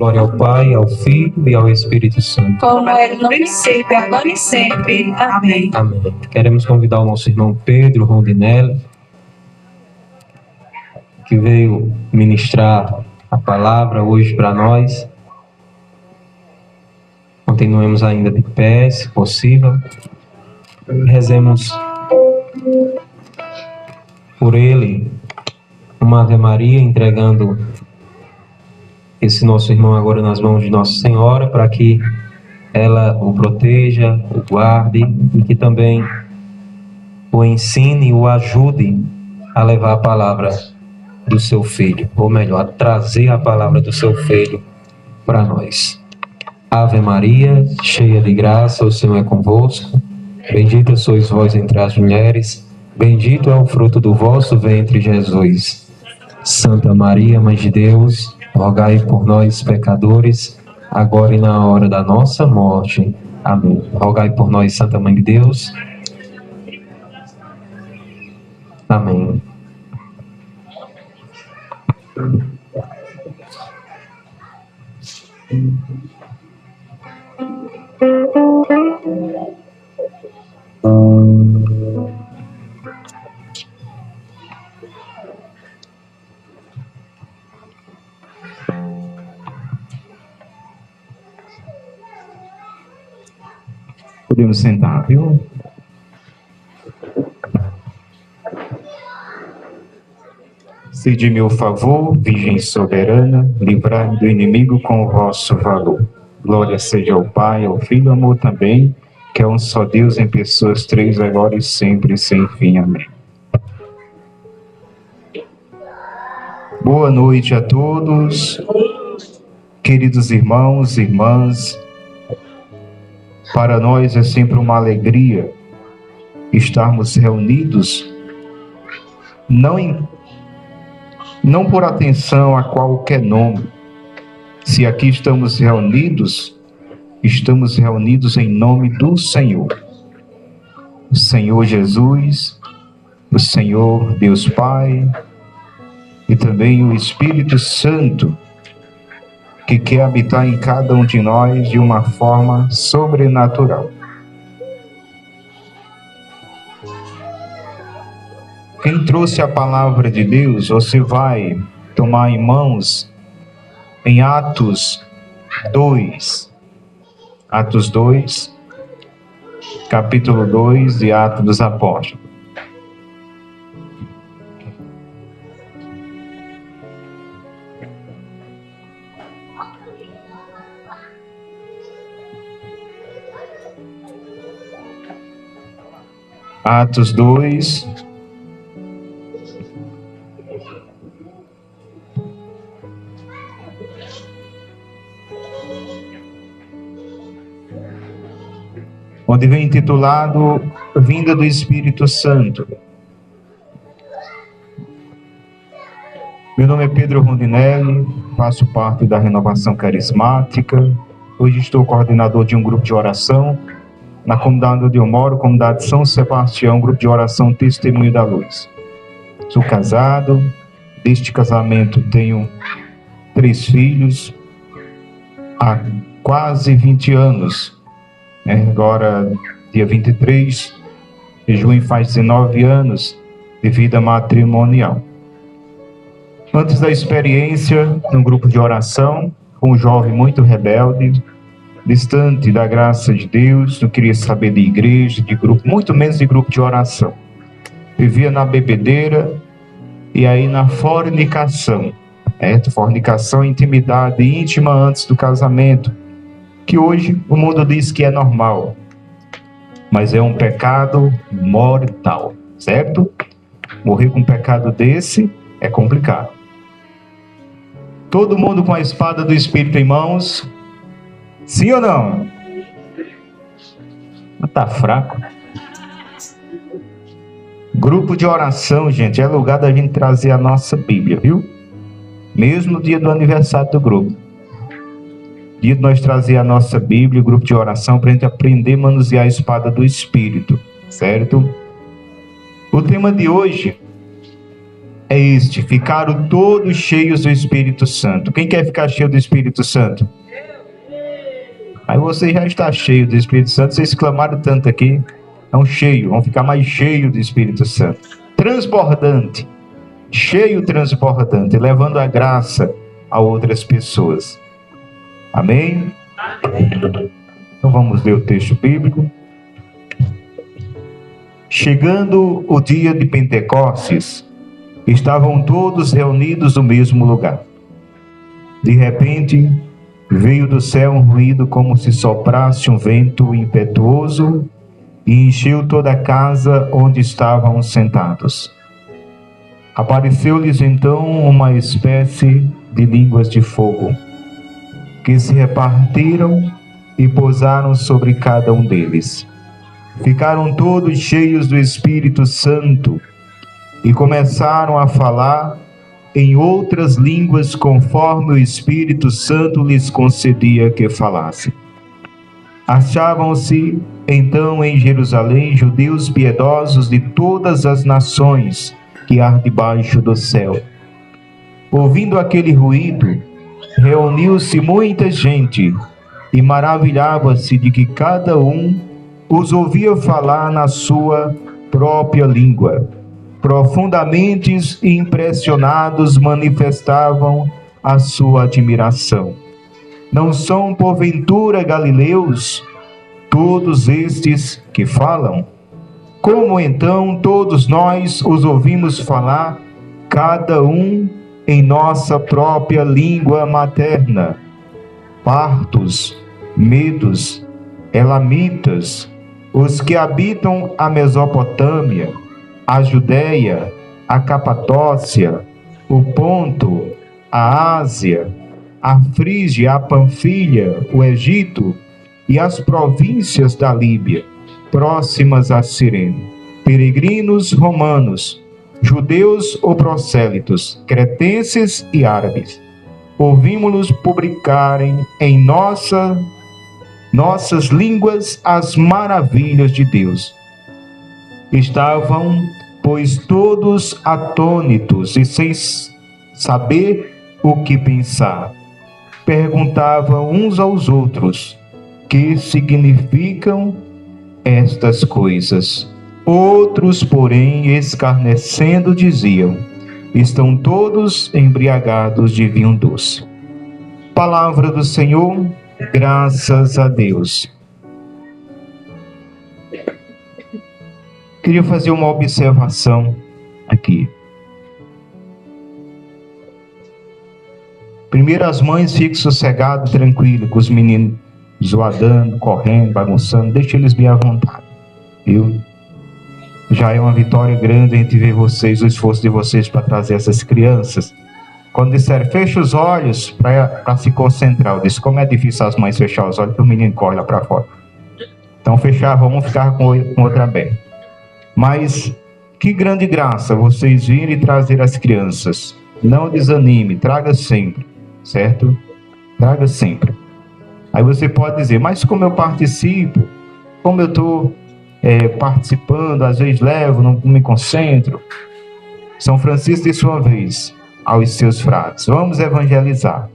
Glória ao Pai, ao Filho e ao Espírito Santo. Como era no princípio, agora e sempre. Amém. Amém. Queremos convidar o nosso irmão Pedro Rondinelli, que veio ministrar a palavra hoje para nós. Continuemos ainda de pé, se possível. Rezemos por ele uma Ave Maria, entregando esse nosso irmão agora nas mãos de Nossa Senhora, para que ela o proteja, o guarde e que também o ensine e o ajude a levar a palavra do seu Filho, ou melhor, a trazer a palavra do seu Filho para nós. Ave Maria, cheia de graça, o Senhor é convosco. Bendita sois vós entre as mulheres, bendito é o fruto do vosso ventre, Jesus. Santa Maria, Mãe de Deus, rogai por nós, pecadores, agora e na hora da nossa morte. Amém. Rogai por nós, Santa Mãe de Deus. Amém. Podemos sentar, viu? Cede-me o favor, Virgem soberana, livrai-me do inimigo com o vosso valor. Glória seja ao Pai, ao Filho e ao amor também, que é um só Deus em pessoas três, agora e sempre, sem fim. Amém. Boa noite a todos, queridos irmãos e irmãs. Para nós é sempre uma alegria estarmos reunidos, não por atenção a qualquer nome. Se aqui estamos reunidos em nome do Senhor. O Senhor Jesus, o Senhor Deus Pai e também o Espírito Santo, que quer habitar em cada um de nós de uma forma sobrenatural. Quem trouxe a palavra de Deus, você vai tomar em mãos em Atos 2. Atos 2, capítulo 2 de Atos dos Apóstolos. Atos 2, onde vem intitulado Vinda do Espírito Santo. Meu nome é Pedro Rondinelli, faço parte da Renovação Carismática. Hoje estou coordenador de um grupo de oração na comunidade onde eu moro, comunidade São Sebastião, grupo de oração Testemunho da Luz. Sou casado, deste casamento tenho 3 filhos, há quase 20 anos. Agora, dia 23 de junho, faz 19 anos de vida matrimonial. Antes da experiência no grupo de oração, um jovem muito rebelde, distante da graça de Deus, não queria saber de igreja, de grupo, muito menos de grupo de oração. Vivia na bebedeira e aí na fornicação. Fornicação, intimidade íntima antes do casamento, que hoje o mundo diz que é normal, mas é um pecado mortal, certo? Morrer com um pecado desse é complicado. Todo mundo com a espada do Espírito em mãos? Sim ou não? Tá fraco. Grupo de oração, gente, é lugar da gente trazer a nossa Bíblia, viu? Mesmo no dia do aniversário do grupo. Dia de nós trazer a nossa Bíblia, o grupo de oração, para a gente aprender a manusear a espada do Espírito, certo? O tema de hoje é este: ficaram todos cheios do Espírito Santo. Quem quer ficar cheio do Espírito Santo? Aí você já está cheio do Espírito Santo, vocês clamaram tanto aqui. Então, cheio, vão ficar mais cheio do Espírito Santo. Transbordante, cheio, transbordante, levando a graça a outras pessoas. Amém? Então vamos ler o texto bíblico. Chegando o dia de Pentecostes, estavam todos reunidos no mesmo lugar. De repente, veio do céu um ruído como se soprasse um vento impetuoso e encheu toda a casa onde estavam sentados. Apareceu-lhes então uma espécie de línguas de fogo, que se repartiram e pousaram sobre cada um deles. Ficaram todos cheios do Espírito Santo e começaram a falar em outras línguas conforme o Espírito Santo lhes concedia que falassem. Achavam-se então em Jerusalém judeus piedosos de todas as nações que há debaixo do céu. Ouvindo aquele ruído, reuniu-se muita gente e maravilhava-se de que cada um os ouvia falar na sua própria língua. Profundamente impressionados manifestavam a sua admiração. Não são porventura galileus todos estes que falam? Como então todos nós os ouvimos falar, cada um em nossa própria língua materna? Partos, medos, elamitas, os que habitam a Mesopotâmia, a Judéia, a Capadócia, o Ponto, a Ásia, a Frígia, a Panfilha, o Egito e as províncias da Líbia, próximas a Cirene, peregrinos romanos, judeus ou prosélitos, cretenses e árabes, ouvimos-los publicarem em nossas línguas as maravilhas de Deus. Estavam, pois, todos atônitos e sem saber o que pensar. Perguntavam uns aos outros: que significam estas coisas? Outros, porém, escarnecendo, diziam: estão todos embriagados de vinho doce. Palavra do Senhor, graças a Deus. Queria fazer uma observação aqui. Primeiro, as mães fiquem sossegadas, tranquilas, com os meninos zoadando, correndo, bagunçando, deixa eles bem à vontade, viu? Já é uma vitória grande a gente ver vocês, o esforço de vocês para trazer essas crianças. Quando disseram, fecha os olhos para se concentrar, eu disse, como é difícil as mães fechar os olhos, que o menino corre lá para fora. Então fechavam um, ficava com outra aberta. Mas que grande graça vocês virem e trazer as crianças. Não desanime, traga sempre, certo? Traga sempre. Aí você pode dizer, mas como eu participo, como eu estou participando, às vezes levo, não me concentro. São Francisco, de sua vez, aos seus frades, vamos evangelizar.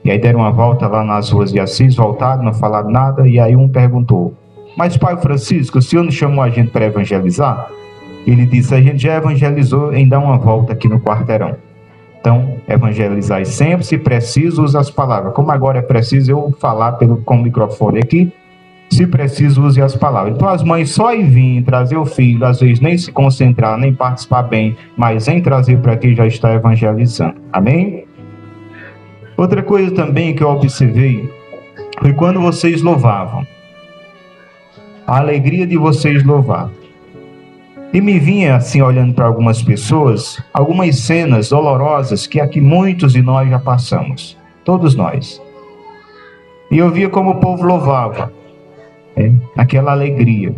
E aí deram uma volta lá nas ruas de Assis, voltaram, não falaram nada, e aí um perguntou, mas Pai Francisco, o senhor não chamou a gente para evangelizar? Ele disse, a gente já evangelizou em dar uma volta aqui no quarteirão. Então, evangelizar sempre, se preciso, usa as palavras. Como agora é preciso eu falar com o microfone aqui, se preciso, use as palavras. Então, as mães só em vir trazer o filho, às vezes nem se concentrar, nem participar bem, mas em trazer para aqui já está evangelizando. Amém? Outra coisa também que eu observei foi quando vocês louvavam. A alegria de vocês louvar. E me vinha assim, olhando para algumas pessoas, algumas cenas dolorosas que aqui muitos de nós já passamos. Todos nós. E eu via como o povo louvava. Aquela alegria.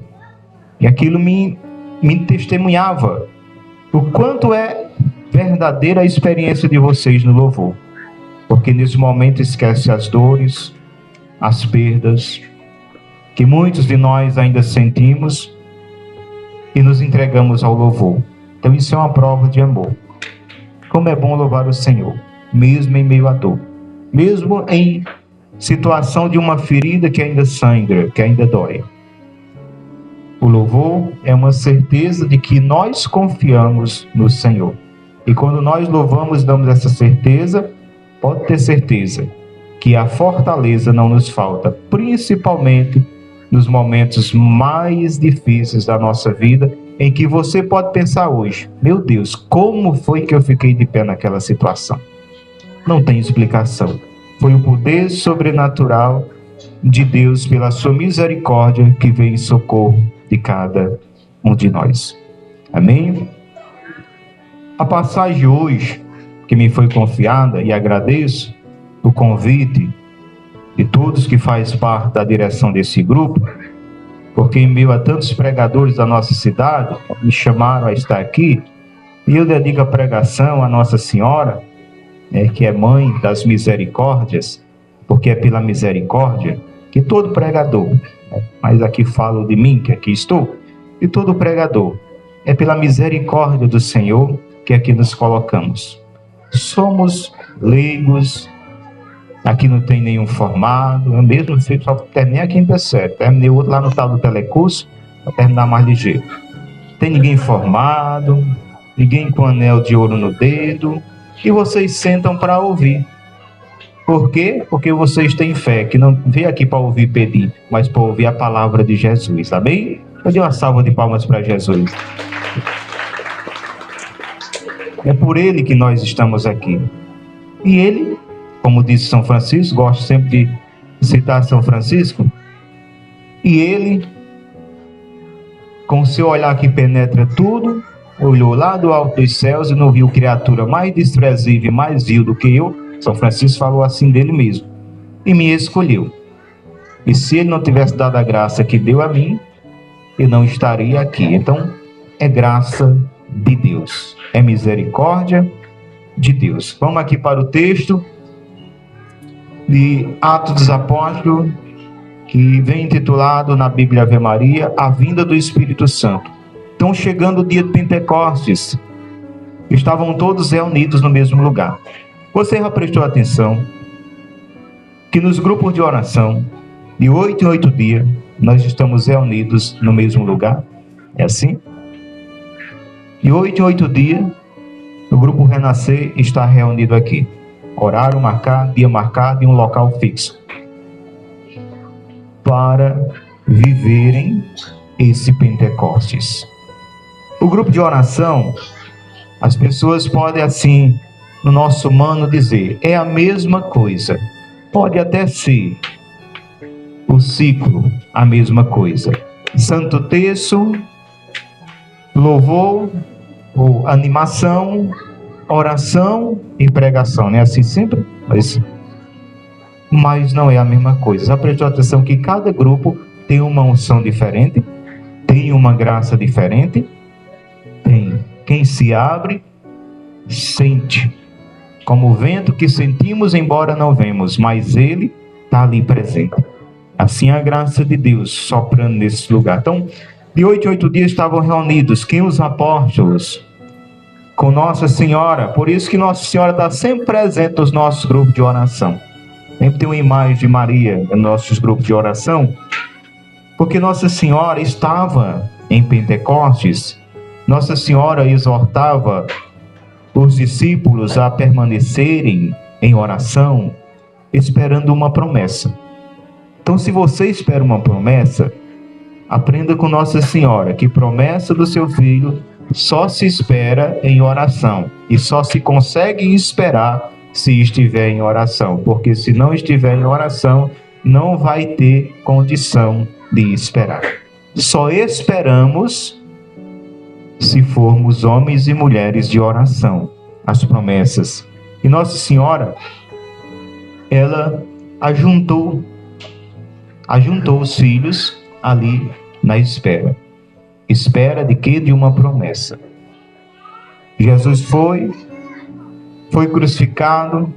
E aquilo me testemunhava o quanto é verdadeira a experiência de vocês no louvor. Porque nesse momento esquece as dores, as perdas, que muitos de nós ainda sentimos, e nos entregamos ao louvor. Então isso é uma prova de amor. Como é bom louvar o Senhor, mesmo em meio à dor, mesmo em situação de uma ferida que ainda sangra, que ainda dói. O louvor é uma certeza de que nós confiamos no Senhor. E quando nós louvamos, damos essa certeza, pode ter certeza que a fortaleza não nos falta, principalmente nos momentos mais difíceis da nossa vida, em que você pode pensar hoje: meu Deus, como foi que eu fiquei de pé naquela situação? Não tem explicação. Foi o poder sobrenatural de Deus, pela sua misericórdia, que veio em socorro de cada um de nós. Amém? A passagem hoje, que me foi confiada, e agradeço o convite de todos que fazem parte da direção desse grupo, porque em meio a tantos pregadores da nossa cidade, me chamaram a estar aqui, e eu dedico a pregação a Nossa Senhora, que é mãe das misericórdias, porque é pela misericórdia que todo pregador, mas aqui falo de mim, que aqui estou, e todo pregador, é pela misericórdia do Senhor que aqui nos colocamos. Somos leigos, aqui não tem nenhum formado, eu mesmo só terminei a quinta série, terminei outro lá no tal do telecurso, para terminar mais ligeiro. Não tem ninguém formado, ninguém com anel de ouro no dedo, e vocês sentam para ouvir. Por quê? Porque vocês têm fé, que não veio aqui para ouvir pedir, mas para ouvir a palavra de Jesus, amém? Eu dei uma salva de palmas para Jesus. É por ele que nós estamos aqui. E ele, como disse São Francisco, gosto sempre de citar São Francisco, e ele, com o seu olhar que penetra tudo, olhou lá do alto dos céus e não viu criatura mais desprezível e mais vil do que eu. São Francisco falou assim dele mesmo, e me escolheu. E se ele não tivesse dado a graça que deu a mim, eu não estaria aqui. Então, é graça de Deus, é misericórdia de Deus. Vamos aqui para o texto de Atos dos Apóstolos, que vem intitulado na Bíblia Ave Maria, a vinda do Espírito Santo. Então, chegando o dia de Pentecostes, estavam todos reunidos no mesmo lugar. Você já prestou atenção que nos grupos de oração, de 8 em 8 dias, nós estamos reunidos no mesmo lugar? É assim? De 8 em 8 dias, o grupo Renascer está reunido aqui. Horário marcado, dia marcado e um local fixo. Para viverem esse Pentecostes. O grupo de oração, as pessoas podem assim, no nosso humano, dizer, é a mesma coisa. Pode até ser o ciclo, a mesma coisa. Santo Terço, louvor, ou animação, oração e pregação, não é assim sempre? Mas não é a mesma coisa. Já prestou atenção que cada grupo tem uma unção diferente? Tem uma graça diferente? Tem. Quem se abre, sente. Como o vento que sentimos, embora não vemos, mas ele está ali presente. Assim a graça de Deus soprando nesse lugar. Então, de 8 em 8 dias estavam reunidos, quem? Os apóstolos, com Nossa Senhora. Por isso que Nossa Senhora está sempre presente nos nossos grupos de oração. Sempre tem uma imagem de Maria nos nossos grupos de oração, porque Nossa Senhora estava em Pentecostes. Nossa Senhora exortava os discípulos a permanecerem em oração, esperando uma promessa. Então, se você espera uma promessa, aprenda com Nossa Senhora que promessa do seu filho só se espera em oração, e só se consegue esperar se estiver em oração, porque se não estiver em oração, não vai ter condição de esperar. Só esperamos se formos homens e mulheres de oração, as promessas. E Nossa Senhora, ela ajuntou os filhos ali na espera. Espera de quê? De uma promessa. Jesus foi crucificado,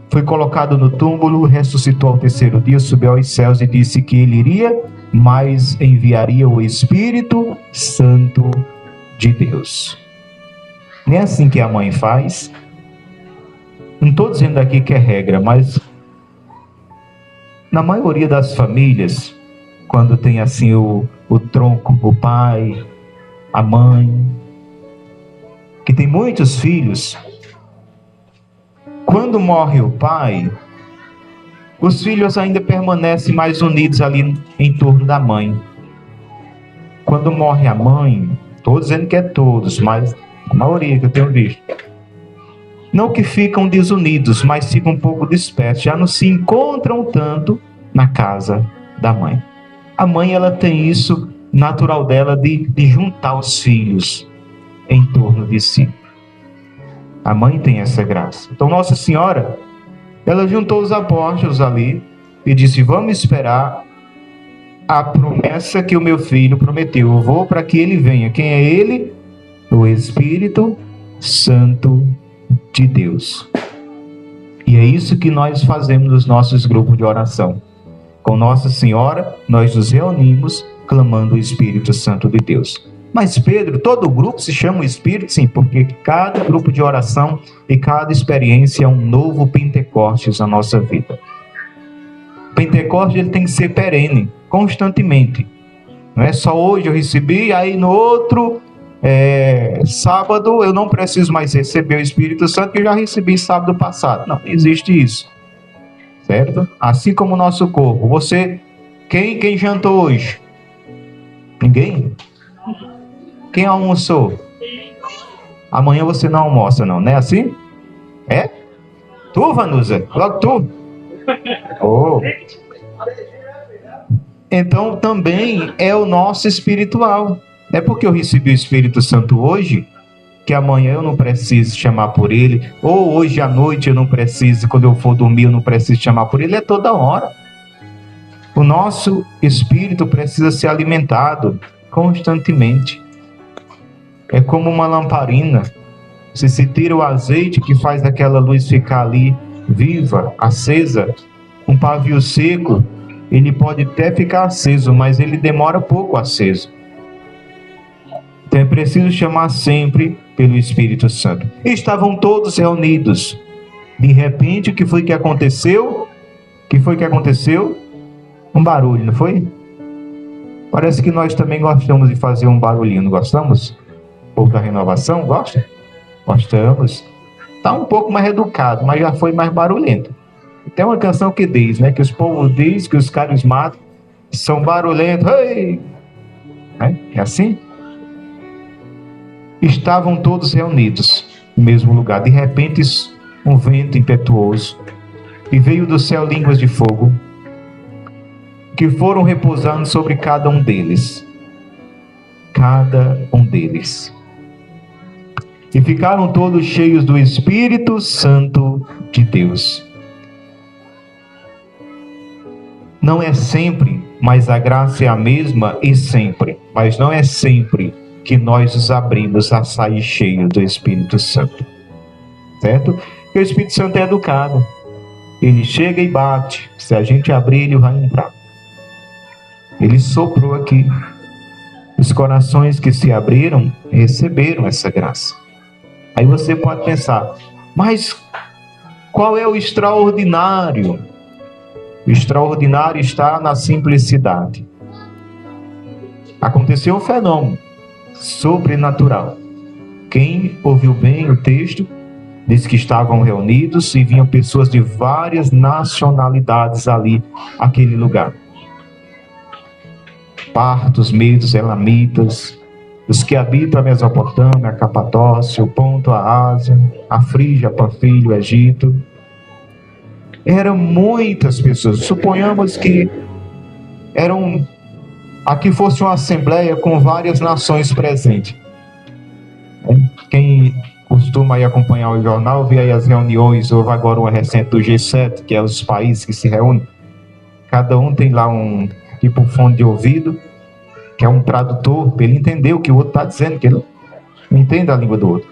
foi colocado no túmulo, ressuscitou ao terceiro dia, subiu aos céus e disse que ele iria, mas enviaria o Espírito Santo de Deus. Não é assim que a mãe faz. Não estou dizendo aqui que é regra, mas na maioria das famílias, quando tem assim o tronco, o pai, a mãe, que tem muitos filhos, quando morre o pai, os filhos ainda permanecem mais unidos ali em torno da mãe. Quando morre a mãe, estou dizendo que é todos, mas a maioria que eu tenho visto, não que ficam desunidos, mas ficam um pouco dispersos, já não se encontram tanto na casa da mãe. A mãe, ela tem isso natural dela de juntar os filhos em torno de si. A mãe tem essa graça. Então Nossa Senhora, ela juntou os apóstolos ali e disse: vamos esperar a promessa que o meu filho prometeu. Eu vou para que ele venha. Quem é ele? O Espírito Santo de Deus. E é isso que nós fazemos nos nossos grupos de oração. Com Nossa Senhora, nós nos reunimos clamando o Espírito Santo de Deus. Mas Pedro, todo grupo se chama o Espírito? Sim, porque cada grupo de oração e cada experiência é um novo Pentecostes na nossa vida. Pentecostes, ele tem que ser perene, constantemente. Não é só hoje eu recebi, aí no outro sábado eu não preciso mais receber o Espírito Santo, que eu já recebi sábado passado. Não existe isso. Certo? Assim como o nosso corpo. Você, quem jantou hoje? Ninguém? Quem almoçou? Amanhã você não almoça, não é assim? É? Tu, Vanusa? Logo tu? Oh. Então também é o nosso espiritual. Não é porque eu recebi o Espírito Santo hoje que amanhã eu não preciso chamar por ele, ou hoje à noite eu não preciso, quando eu for dormir eu não preciso chamar por ele. É toda hora. O nosso espírito precisa ser alimentado constantemente. É como uma lamparina. Se tira o azeite que faz aquela luz ficar ali viva, acesa, um pavio seco, ele pode até ficar aceso, mas ele demora pouco aceso. Então é preciso chamar sempre pelo Espírito Santo. Estavam todos reunidos. De repente, o que foi que aconteceu? Um barulho, não foi? Parece que nós também gostamos de fazer um barulhinho, não gostamos? O povo da Renovação, gosta? Gostamos. Está um pouco mais educado, mas já foi mais barulhento. Tem uma canção que diz, né? Que os povos dizem que os carismáticos são barulhentos. Ei! É assim? Estavam todos reunidos no mesmo lugar. De repente, um vento impetuoso, e veio do céu línguas de fogo, que foram repousando sobre cada um deles. Cada um deles. E ficaram todos cheios do Espírito Santo de Deus. Não é sempre, mas a graça é a mesma e sempre. Mas não é sempre que nós nos abrimos a sair cheios do Espírito Santo. Certo? Porque o Espírito Santo é educado. Ele chega e bate. Se a gente abrir, ele vai entrar. Ele soprou aqui. Os corações que se abriram receberam essa graça. Aí você pode pensar, mas qual é o extraordinário? O extraordinário está na simplicidade. Aconteceu um fenômeno sobrenatural. Quem ouviu bem o texto diz que estavam reunidos e vinham pessoas de várias nacionalidades ali, aquele lugar. Partos, medos, elamitas, os que habitam a Mesopotâmia, a Capadócia, o Ponto, a Ásia, a Frígia, a Panfilha, o Egito. Eram muitas pessoas. Suponhamos que aqui fosse uma assembleia com várias nações presentes. Quem costuma aí acompanhar o jornal, vê aí as reuniões. Houve agora uma recente do G7, que é os países que se reúnem. Cada um tem lá um tipo fone de ouvido, que é um tradutor, para ele entender o que o outro está dizendo, que ele não entende a língua do outro.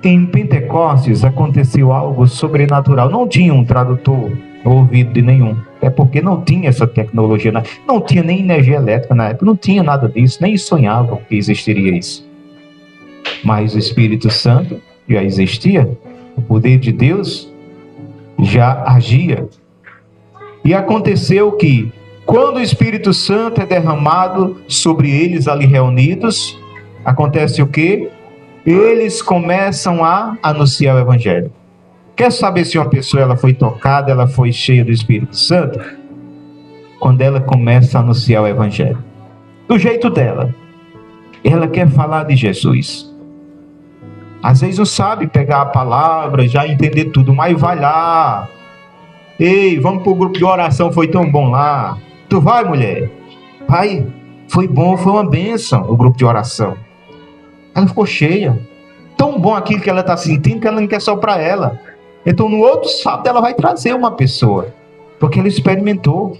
Em Pentecostes aconteceu algo sobrenatural. Não tinha um tradutor no ouvido de nenhum. É porque não tinha essa tecnologia. Não tinha nem energia elétrica na época. Não tinha nada disso. Nem sonhavam que existiria isso. mas o Espírito Santo já existia, o poder de Deus já agia. E aconteceu que, quando o Espírito Santo é derramado sobre eles ali reunidos, acontece o quê? Eles começam a anunciar o Evangelho. Quer saber se uma pessoa ela foi tocada, ela foi cheia do Espírito Santo? Quando ela começa a anunciar o Evangelho. Do jeito dela. Ela quer falar de Jesus. Às vezes não sabe pegar a palavra, já entender tudo, mas vai lá. Ei, vamos para o grupo de oração, foi tão bom lá. Tu vai, mulher? Vai. Foi bom, foi uma bênção o grupo de oração. Ela ficou cheia. Tão bom aquilo que ela está sentindo que ela não quer só para ela. Então no outro sábado ela vai trazer uma pessoa. Porque ela experimentou.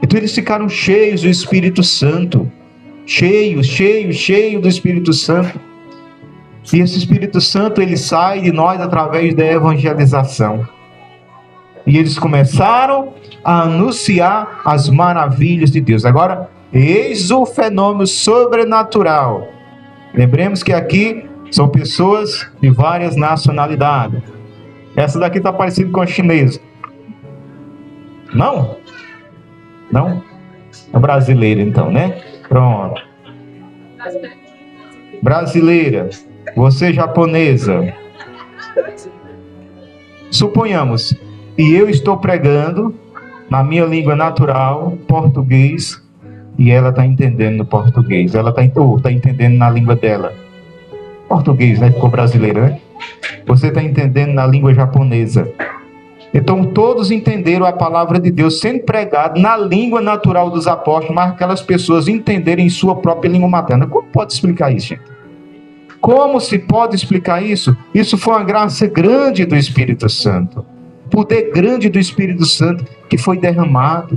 Então eles ficaram cheios do Espírito Santo. Cheios do Espírito Santo. E esse Espírito Santo, ele sai de nós através da evangelização. E eles começaram a anunciar as maravilhas de Deus. Agora, eis o fenômeno sobrenatural. Lembremos que aqui são pessoas de várias nacionalidades. Essa daqui está parecida com a chinesa. Não? Não? É brasileira então, né? Pronto. Brasileira. Você japonesa. Suponhamos, e eu estou pregando na minha língua natural, português, e ela está entendendo no português. Ela está entendendo na língua dela. Português, né? Ficou brasileiro, né? Você está entendendo na língua japonesa. Então todos entenderam a palavra de Deus sendo pregada na língua natural dos apóstolos, mas aquelas pessoas entenderem em sua própria língua materna. Como pode explicar isso, gente? Como se pode explicar isso? Isso foi uma graça grande do Espírito Santo. Poder grande do Espírito Santo que foi derramado.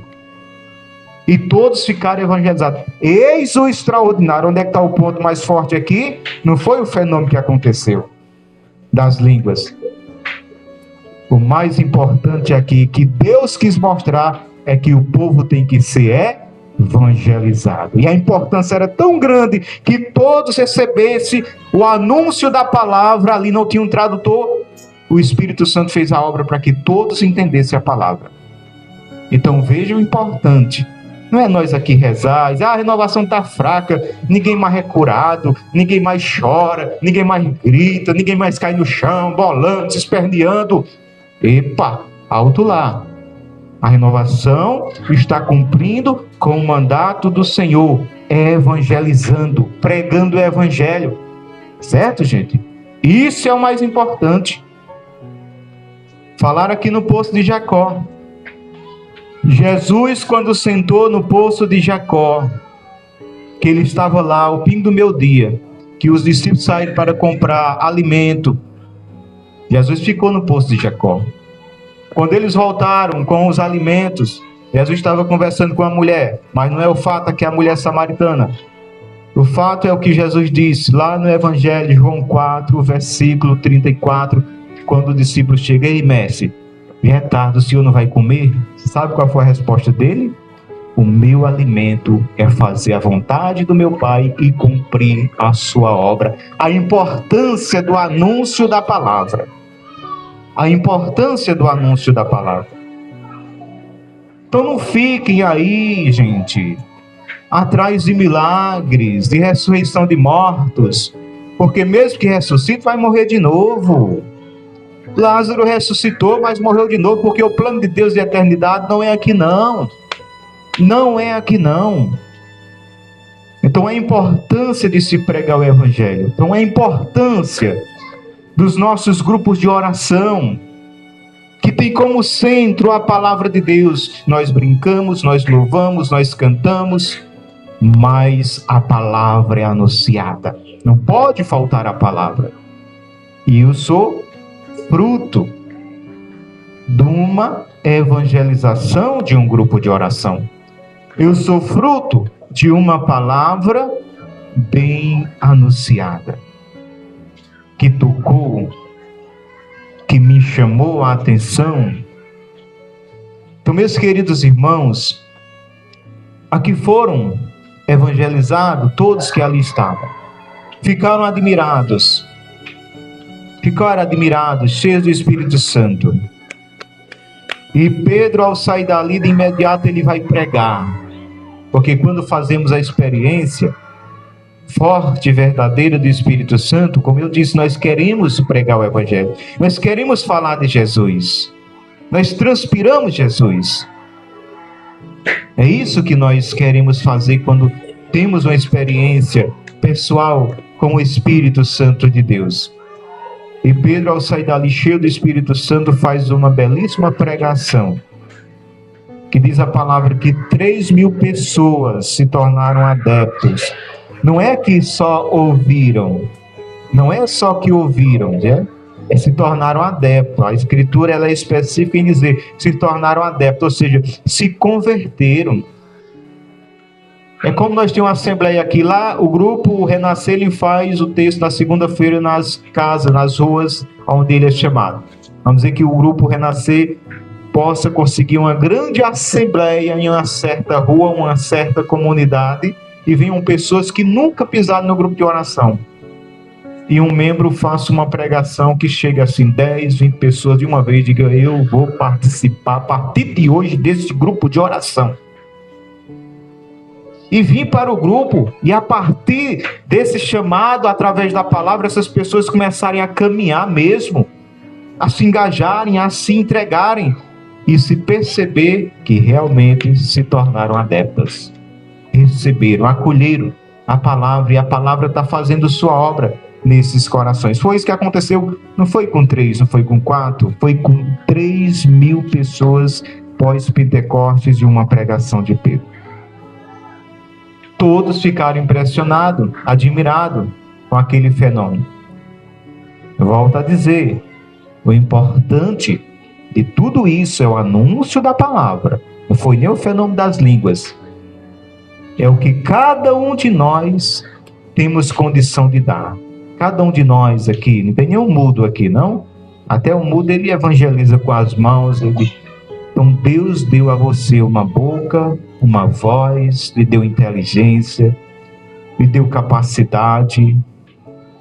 E todos ficaram evangelizados. Eis o extraordinário. Onde é que está o ponto mais forte aqui? Não foi o fenômeno que aconteceu das línguas. O mais importante aqui que Deus quis mostrar é que o povo tem que ser evangelizado. E a importância era tão grande que todos recebessem o anúncio da palavra. Ali não tinha um tradutor. O Espírito Santo fez a obra para que todos entendessem a palavra. Então vejam o importante. Não é nós aqui rezar, a renovação está fraca, ninguém mais é curado, ninguém mais chora, ninguém mais grita, ninguém mais cai no chão, bolando, se esperneando. Epa, alto lá. A renovação está cumprindo com o mandato do Senhor, evangelizando, pregando o evangelho. Certo, gente? Isso é o mais importante. Falaram aqui no poço de Jacó. Jesus, quando sentou no poço de Jacó, que ele estava lá ao fim do meu dia, que os discípulos saíram para comprar alimento, Jesus ficou no poço de Jacó. Quando eles voltaram com os alimentos, Jesus estava conversando com a mulher, mas não é o fato que é a mulher samaritana. O fato é o que Jesus disse lá no Evangelho, João 4, versículo 34, quando o discípulo chega: ei, mestre, já é tarde, o senhor não vai comer? Sabe qual foi a resposta dele? O meu alimento é fazer a vontade do meu Pai e cumprir a sua obra. A importância do anúncio da palavra. A importância do anúncio da palavra. Então não fiquem aí, gente, atrás de milagres, de ressurreição de mortos, porque mesmo que ressuscite, vai morrer de novo. Lázaro ressuscitou, mas morreu de novo, porque o plano de Deus de eternidade não é aqui não. Não é aqui não. Então a importância de se pregar o Evangelho. Então a importância dos nossos grupos de oração, que tem como centro a palavra de Deus. Nós brincamos, nós louvamos, nós cantamos, mas a palavra é anunciada. Não pode faltar a palavra. E eu sou fruto de uma evangelização de um grupo de oração. Eu sou fruto de uma palavra bem anunciada, que tocou, que me chamou a atenção. Então, meus queridos irmãos, aqui foram evangelizados todos que ali estavam. ficaram admirados, cheios do Espírito Santo. E Pedro, ao sair dali, de imediato ele vai pregar. Porque quando fazemos a experiência forte e verdadeira do Espírito Santo, como eu disse, nós queremos pregar o Evangelho. Nós queremos falar de Jesus. Nós transpiramos Jesus. É isso que nós queremos fazer quando temos uma experiência pessoal com o Espírito Santo de Deus. E Pedro, ao sair dali cheio do Espírito Santo, faz uma belíssima pregação, que diz a palavra que 3.000 pessoas se tornaram adeptos. Não é que só ouviram, não é só que ouviram, né? Se tornaram adeptos. A Escritura ela é específica em dizer se tornaram adeptos, ou seja, se converteram. É como nós temos uma assembleia aqui, lá o grupo Renascer, ele faz o texto na segunda-feira nas casas, nas ruas onde ele é chamado. Vamos dizer que o grupo Renascer possa conseguir uma grande assembleia em uma certa rua, uma certa comunidade, e venham pessoas que nunca pisaram no grupo de oração. E um membro faça uma pregação que chega assim, 10, 20 pessoas de uma vez, diga, eu vou participar a partir de hoje desse grupo de oração. E vir para o grupo, e a partir desse chamado, através da palavra, essas pessoas começarem a caminhar mesmo, a se engajarem, a se entregarem, e se perceber que realmente se tornaram adeptas. Receberam, acolheram a palavra, e a palavra está fazendo sua obra nesses corações. Foi isso que aconteceu, não foi com 3, não foi com 4, foi com 3.000 pessoas pós-Pentecostes e uma pregação de Pedro. Todos ficaram impressionados, admirados com aquele fenômeno. Eu volto a dizer, o importante de tudo isso é o anúncio da palavra. Não foi nem o fenômeno das línguas. É o que cada um de nós temos condição de dar. Cada um de nós aqui, não tem nenhum mudo aqui, não? Até o mudo ele evangeliza com as mãos. Então Deus deu a você uma boca, uma voz, lhe deu inteligência, lhe deu capacidade,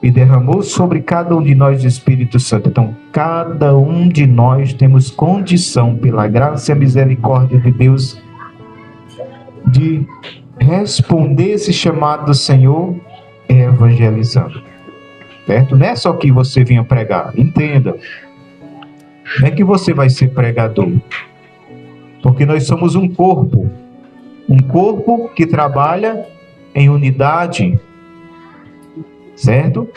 e derramou sobre cada um de nós o Espírito Santo. Então, cada um de nós temos condição, pela graça e a misericórdia de Deus, de responder esse chamado do Senhor evangelizando. Certo? Não é só que você venha pregar, entenda. Não é que você vai ser pregador. Porque nós somos um corpo que trabalha em unidade, certo?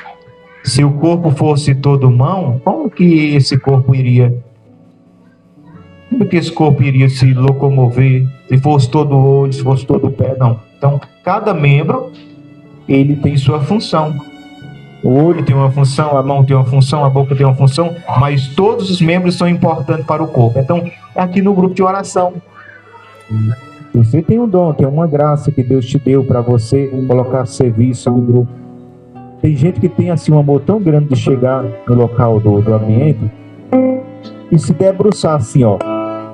Se o corpo fosse todo mão, como que esse corpo iria se locomover? Se fosse todo olho, se fosse todo pé, não. Então, cada membro, ele tem sua função. O olho tem uma função, a mão tem uma função, a boca tem uma função, mas todos os membros são importantes para o corpo. Então, aqui no grupo de oração, você tem um dom, tem uma graça que Deus te deu para você colocar a serviço no grupo. Tem gente que tem assim um amor tão grande de chegar no local do ambiente e se debruçar assim, ó,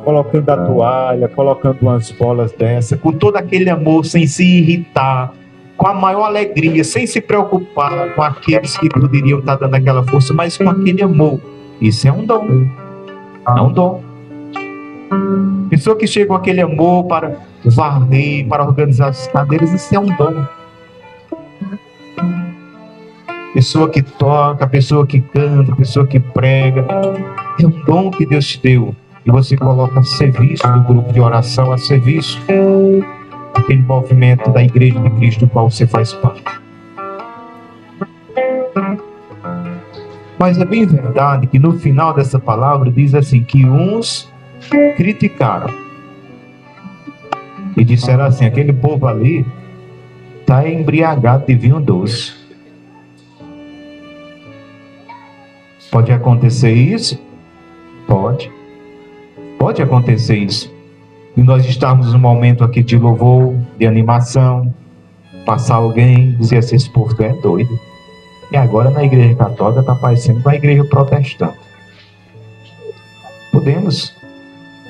colocando a toalha, colocando umas bolas dessa, com todo aquele amor, sem se irritar, com a maior alegria, sem se preocupar com aqueles que poderiam estar dando aquela força, mas com aquele amor. Isso é um dom. É um dom. Pessoa que chega com aquele amor para varrer, para organizar as cadeiras, isso é um dom. Pessoa que toca, pessoa que canta, pessoa que prega, é um dom que Deus te deu. E você coloca a serviço do grupo de oração, a serviço daquele movimento da Igreja de Cristo do qual você faz parte. Mas é bem verdade que no final dessa palavra diz assim, que uns criticaram e disseram assim, aquele povo ali está embriagado de vinho doce. Pode acontecer isso? Pode. Pode acontecer isso. E nós estamos num momento aqui de louvor, de animação, passar alguém, dizer assim, esse povo é doido. E agora na igreja católica está parecendo uma igreja protestante. Podemos.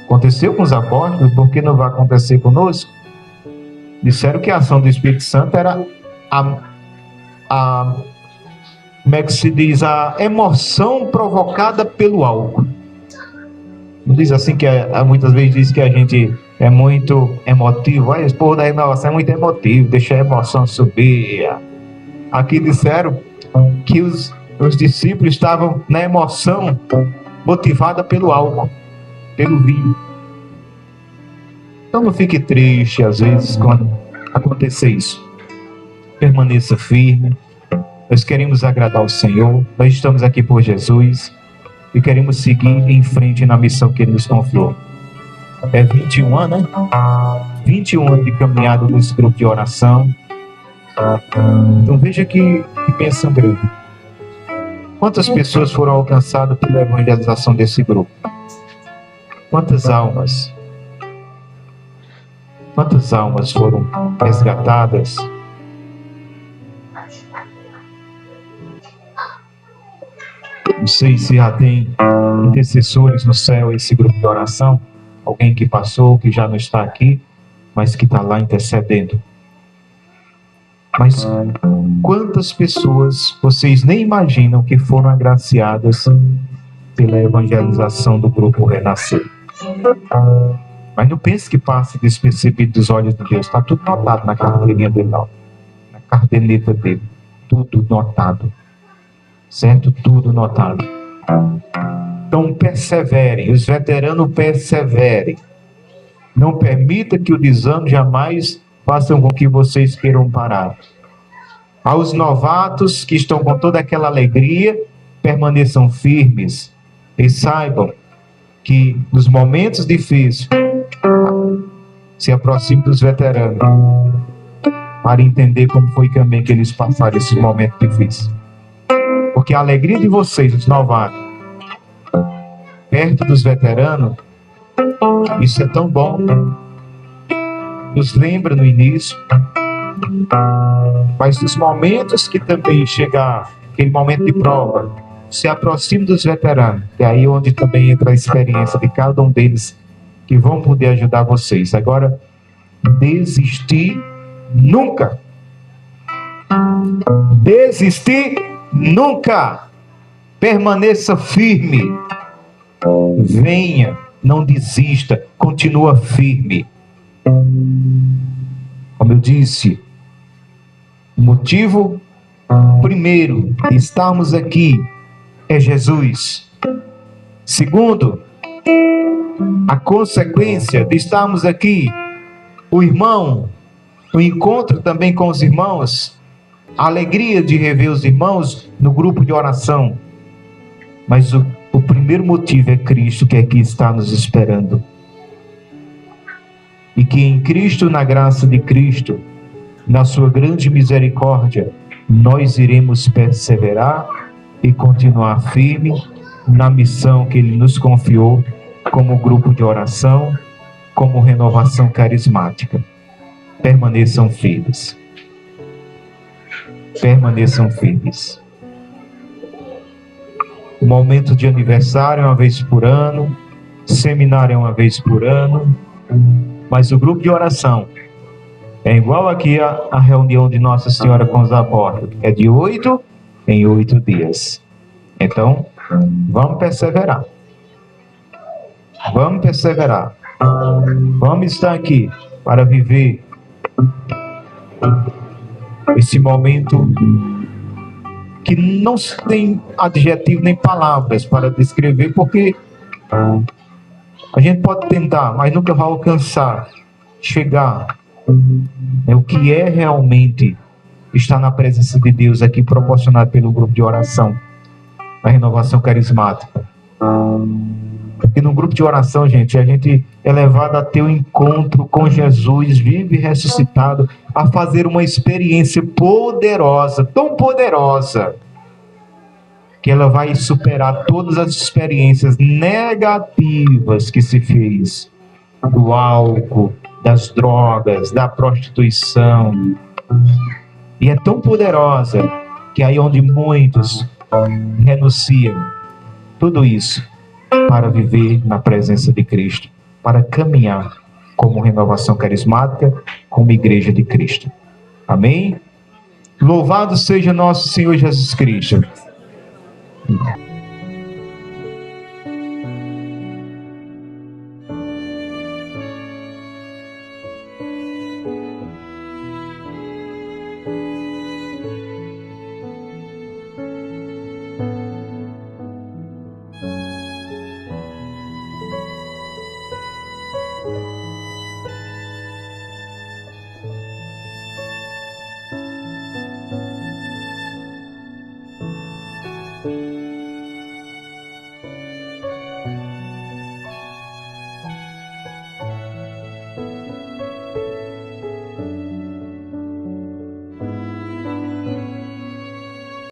Aconteceu com os apóstolos, por que não vai acontecer conosco? Disseram que a ação do Espírito Santo era como é que se diz, a emoção provocada pelo álcool. Não diz assim que muitas vezes diz que a gente é muito emotivo. Esse povo da renovação é muito emotivo, deixa a emoção subir. Aqui disseram que os discípulos estavam na emoção motivada pelo álcool, pelo vinho. Então não fique triste às vezes quando acontecer isso. Permaneça firme. Nós queremos agradar o Senhor. Nós estamos aqui por Jesus e queremos seguir em frente na missão que Ele nos confiou. É 21 anos, né? 21 anos de caminhada nesse grupo de oração. Então veja que bênção grande. Quantas pessoas foram alcançadas pela evangelização desse grupo? Quantas almas? Quantas almas foram resgatadas? Não sei se já tem intercessores no céu esse grupo de oração. Alguém que passou, que já não está aqui, mas que está lá intercedendo. Mas quantas pessoas vocês nem imaginam que foram agraciadas pela evangelização do grupo Renascer? Mas não pense que passe despercebido dos olhos de Deus. Está tudo notado na carteirinha dele, na caderneta dele. Tudo notado. Certo? Tudo notado. Então perseverem, os veteranos perseverem. Não permita que o desânimo jamais façam com que vocês queiram parar. Aos novatos que estão com toda aquela alegria, permaneçam firmes e saibam que nos momentos difíceis se aproxime dos veteranos para entender como foi também que eles passaram esses momentos difíceis. Porque a alegria de vocês, os novatos, perto dos veteranos, isso é tão bom. Nos lembra no início, mas nos momentos que também chegar aquele momento de prova, se aproxime dos veteranos. É aí onde também entra a experiência de cada um deles que vão poder ajudar vocês. Agora, desistir nunca. Desistir nunca. Permaneça firme. Venha, não desista, continua firme. Como eu disse, o motivo primeiro de estarmos aqui é Jesus. Segundo, a consequência de estarmos aqui, o irmão, o encontro também com os irmãos, a alegria de rever os irmãos no grupo de oração. Mas o primeiro motivo é Cristo, que aqui está nos esperando. E que em Cristo, na graça de Cristo, na sua grande misericórdia, nós iremos perseverar e continuar firme na missão que Ele nos confiou como grupo de oração, como renovação carismática. Permaneçam firmes. Permaneçam firmes. O momento de aniversário é uma vez por ano, seminário é uma vez por ano, mas o grupo de oração é igual aqui a reunião de Nossa Senhora com os apóstolos. É de 8 em 8 dias. Então, vamos perseverar. Vamos perseverar. Vamos estar aqui para viver esse momento que não tem adjetivo nem palavras para descrever, porque a gente pode tentar, mas nunca vai alcançar, chegar. É o que é realmente estar na presença de Deus aqui, proporcionado pelo grupo de oração, a renovação carismática. Porque no grupo de oração, gente, a gente é levado a ter um encontro com Jesus, vivo e ressuscitado, a fazer uma experiência poderosa, tão poderosa, que ela vai superar todas as experiências negativas que se fez, do álcool, das drogas, da prostituição. E é tão poderosa que aí onde muitos renunciam tudo isso para viver na presença de Cristo, para caminhar como renovação carismática, como igreja de Cristo. Amém? Louvado seja nosso Senhor Jesus Cristo.